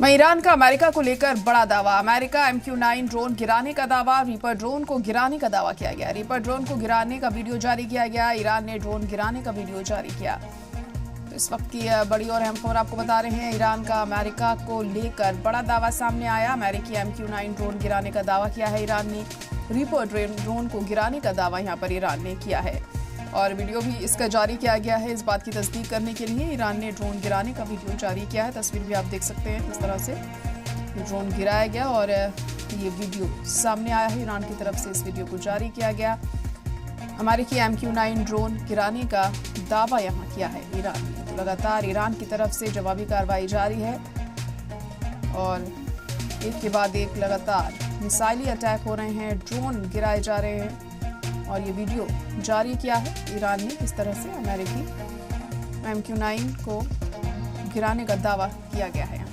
वहीं ईरान का अमेरिका को लेकर बड़ा दावा। अमेरिका MQ-9 ड्रोन गिराने का दावा। रीपर ड्रोन को गिराने का दावा किया गया। रीपर ड्रोन को गिराने का वीडियो जारी किया गया। ईरान ने ड्रोन गिराने का वीडियो जारी किया। तो इस वक्त की बड़ी और अहम खबर आपको बता रहे हैं। ईरान का अमेरिका को लेकर बड़ा दावा सामने आया। अमेरिकी MQ-9 ड्रोन गिराने का दावा किया है ईरान ने। रीपर ड्रोन को गिराने का दावा यहाँ पर ईरान ने किया है और वीडियो भी इसका जारी किया गया है। इस बात की तस्दीक करने के लिए ईरान ने ड्रोन गिराने का वीडियो जारी किया है। तस्वीर भी आप देख सकते हैं किस तरह से ड्रोन गिराया गया और ये वीडियो सामने आया है। ईरान की तरफ से इस वीडियो को जारी किया गया। अमेरिकी MQ-9 ड्रोन गिराने का दावा यहाँ किया है ईरान ने। तो लगातार ईरान की तरफ से जवाबी कार्रवाई जारी है और एक के बाद एक लगातार मिसाइली अटैक हो रहे हैं, ड्रोन गिराए जा रहे हैं और ये वीडियो जारी किया है ईरान ने। इस तरह से अमेरिकी MQ-9 को गिराने का दावा किया गया है।